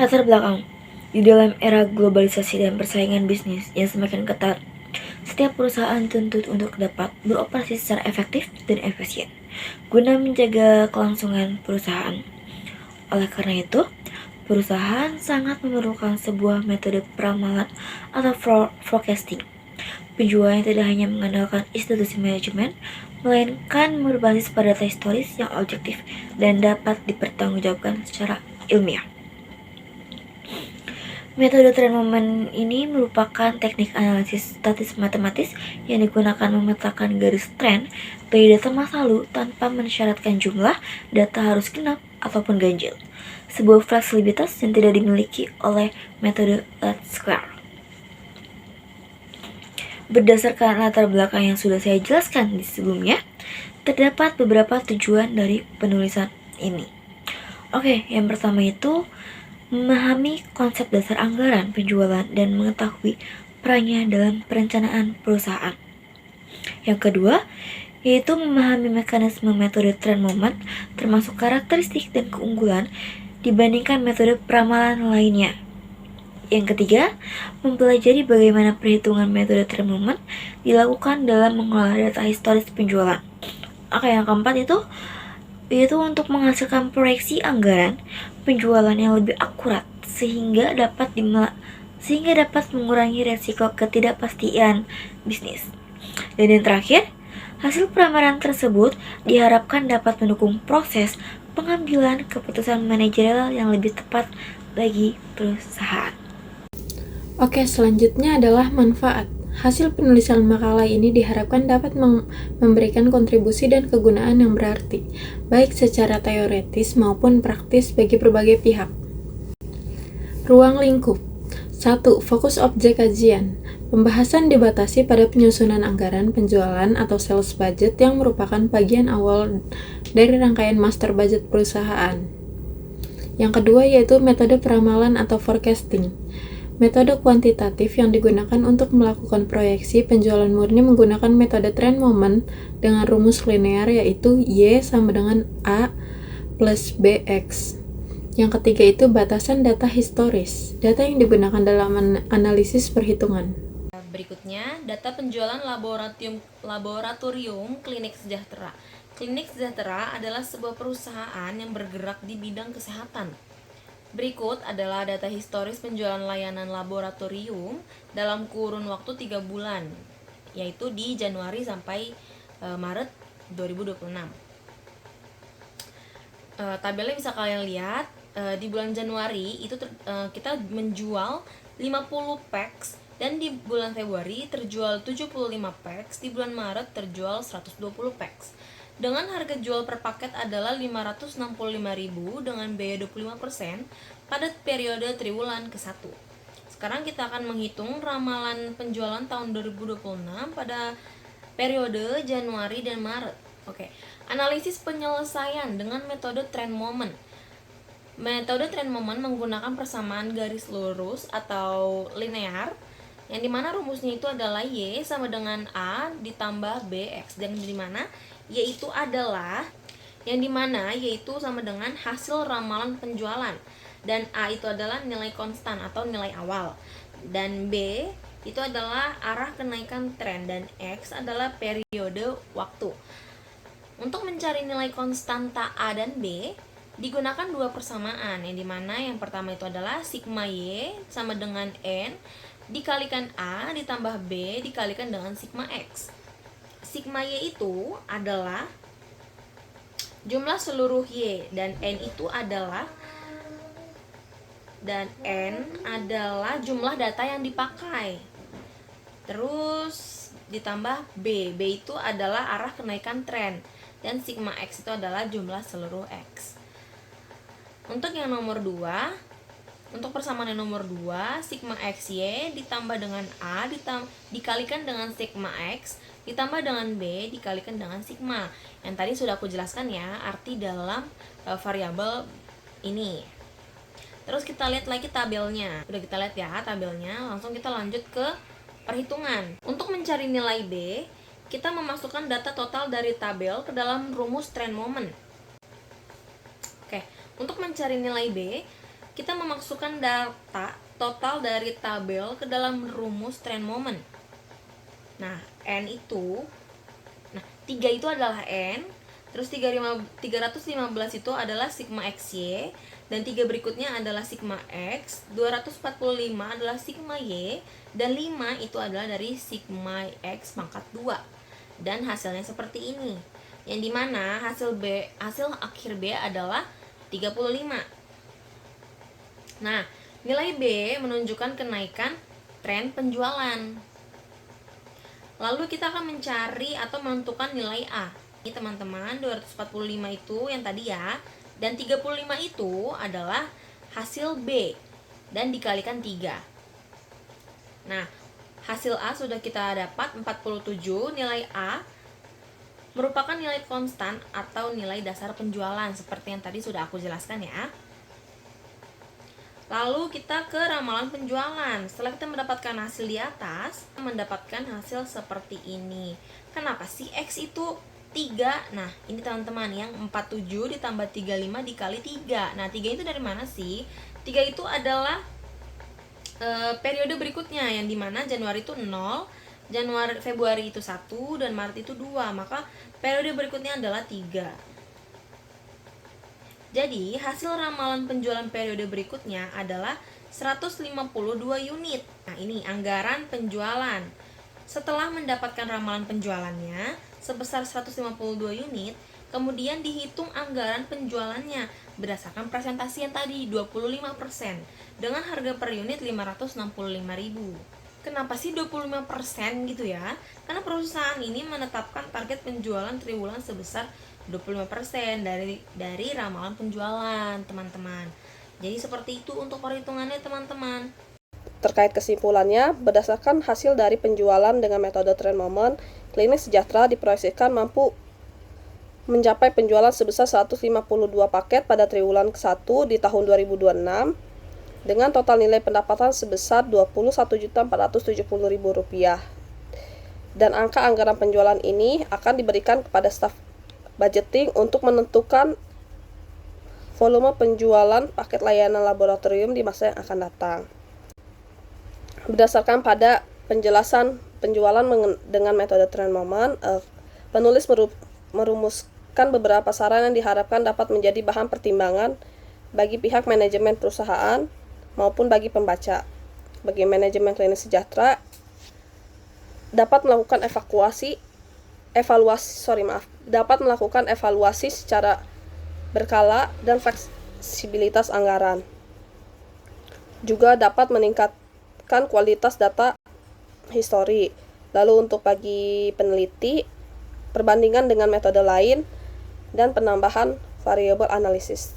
Latar belakang. Di dalam era globalisasi dan persaingan bisnis yang semakin ketat, setiap perusahaan dituntut untuk dapat beroperasi secara efektif dan efisien guna menjaga kelangsungan perusahaan. Oleh karena itu, perusahaan sangat memerlukan sebuah metode peramalan atau forecasting. Penjualan tidak hanya mengandalkan institusi manajemen, melainkan berbasis pada data historis yang objektif dan dapat dipertanggungjawabkan secara ilmiah. Metode trend moment ini merupakan teknik analisis statis matematis yang digunakan memetakan garis tren dari data masa lalu tanpa mensyaratkan jumlah data harus genap ataupun ganjil. Sebuah fleksibilitas yang tidak dimiliki oleh metode Lead-Square. Berdasarkan latar belakang yang sudah saya jelaskan di sebelumnya, terdapat beberapa tujuan dari penulisan ini. Oke, yang pertama itu memahami konsep dasar anggaran penjualan dan mengetahui perannya dalam perencanaan perusahaan. Yang kedua, yaitu memahami mekanisme metode trend moment, termasuk karakteristik dan keunggulan dibandingkan metode peramalan lainnya. Yang ketiga, mempelajari bagaimana perhitungan metode trend moment dilakukan dalam mengolah data historis penjualan. Oke, yang keempat itu untuk menghasilkan proyeksi anggaran penjualan yang lebih akurat sehingga dapat mengurangi resiko ketidakpastian bisnis. Dan yang terakhir, hasil peramalan tersebut diharapkan dapat mendukung proses pengambilan keputusan manajerial yang lebih tepat bagi perusahaan. Oke, selanjutnya adalah manfaat. Hasil penulisan makalah ini diharapkan dapat memberikan kontribusi dan kegunaan yang berarti, baik secara teoretis maupun praktis bagi berbagai pihak. Ruang lingkup. 1. Fokus objek kajian. Pembahasan dibatasi pada penyusunan anggaran penjualan atau sales budget yang merupakan bagian awal dari rangkaian master budget perusahaan. Yang kedua yaitu metode peramalan atau forecasting. Metode kuantitatif yang digunakan untuk melakukan proyeksi penjualan murni menggunakan metode trend moment dengan rumus linear yaitu Y sama dengan A plus BX. Yang ketiga itu batasan data historis, data yang digunakan dalam analisis perhitungan. Berikutnya, data penjualan laboratorium Klinik Sejahtera. Klinik Sejahtera adalah sebuah perusahaan yang bergerak di bidang kesehatan. Berikut adalah data historis penjualan layanan laboratorium dalam kurun waktu 3 bulan, yaitu di Januari sampai Maret 2026. Tabelnya bisa kalian lihat, di bulan Januari itu kita menjual 50 packs, dan di bulan Februari terjual 75 packs, di bulan Maret terjual 120 packs. Dengan harga jual per paket adalah 565.000 dengan biaya 25% pada periode triwulan ke-1. Sekarang kita akan menghitung ramalan penjualan tahun 2026 pada periode Januari dan Maret. Oke. Analisis penyelesaian dengan metode trend moment. Metode trend moment menggunakan persamaan garis lurus atau linear, yang dimana rumusnya itu adalah Y sama dengan A ditambah BX, dan dimana yaitu sama dengan hasil ramalan penjualan, dan A itu adalah nilai konstan atau nilai awal, dan B itu adalah arah kenaikan tren, dan X adalah periode waktu. Untuk mencari nilai konstanta A dan B digunakan dua persamaan, yang dimana yang pertama itu adalah sigma Y sama dengan N dikalikan A ditambah B dikalikan dengan sigma X. Sigma Y itu adalah jumlah seluruh Y, dan N adalah jumlah data yang dipakai. Terus ditambah B itu adalah arah kenaikan tren, dan sigma X itu adalah jumlah seluruh X. Untuk yang nomor 2, untuk persamaan yang nomor 2, sigma XY ditambah dengan A dikalikan dengan sigma X ditambah dengan B dikalikan dengan sigma. Yang tadi sudah aku jelaskan ya, arti dalam variabel ini. Terus kita lihat lagi tabelnya. Udah kita lihat ya tabelnya, langsung kita lanjut ke perhitungan. Untuk mencari nilai B, kita memasukkan data total dari tabel ke dalam rumus trend moment. Oke, untuk mencari nilai B, kita memasukkan data total dari tabel ke dalam rumus trend moment. Nah, N itu, 3 itu adalah N, terus 315 itu adalah sigma XY, dan 3 berikutnya adalah sigma X, 245 adalah sigma Y, dan 5 itu adalah dari sigma X pangkat 2. Dan hasilnya seperti ini, yang dimana hasil akhir B adalah 35. Nah, nilai B menunjukkan kenaikan tren penjualan. Lalu kita akan mencari atau menentukan nilai A. Ini teman-teman, 245 itu yang tadi ya, dan 35 itu adalah hasil B dan dikalikan 3. Nah, hasil A sudah kita dapat 47, nilai A merupakan nilai konstan atau nilai dasar penjualan seperti yang tadi sudah aku jelaskan ya. Lalu kita ke ramalan penjualan. Setelah kita mendapatkan hasil di atas, kita mendapatkan hasil seperti ini. Kenapa sih X itu 3? Nah, ini teman-teman, yang 47 ditambah 35 dikali 3. Nah, 3 itu dari mana sih? 3 itu adalah periode berikutnya, yang dimana Januari itu 0, Februari itu 1, dan Maret itu 2. Maka periode berikutnya adalah 3. Jadi, hasil ramalan penjualan periode berikutnya adalah 152 unit. Nah, ini anggaran penjualan. Setelah mendapatkan ramalan penjualannya sebesar 152 unit, kemudian dihitung anggaran penjualannya berdasarkan presentasi yang tadi, 25%, dengan harga per unit 565.000. Kenapa sih 25% gitu ya? Karena perusahaan ini menetapkan target penjualan triwulan sebesar 25% dari ramalan penjualan, teman-teman. Jadi seperti itu untuk perhitungannya, teman-teman. Terkait kesimpulannya, berdasarkan hasil dari penjualan dengan metode trend moment, Klinik Sejahtera diproyeksikan mampu mencapai penjualan sebesar 152 paket pada triwulan ke-1 di tahun 2026 dengan total nilai pendapatan sebesar Rp21.470.000. Dan angka anggaran penjualan ini akan diberikan kepada staf budgeting untuk menentukan volume penjualan paket layanan laboratorium di masa yang akan datang. Berdasarkan pada penjelasan penjualan dengan metode trend moment, penulis merumuskan beberapa saran yang diharapkan dapat menjadi bahan pertimbangan bagi pihak manajemen perusahaan maupun bagi pembaca. Bagi manajemen Klinik Sejahtera dapat melakukan dapat melakukan evaluasi secara berkala dan fleksibilitas anggaran. Juga dapat meningkatkan kualitas data histori. Lalu untuk bagi peneliti, perbandingan dengan metode lain dan penambahan variabel analisis.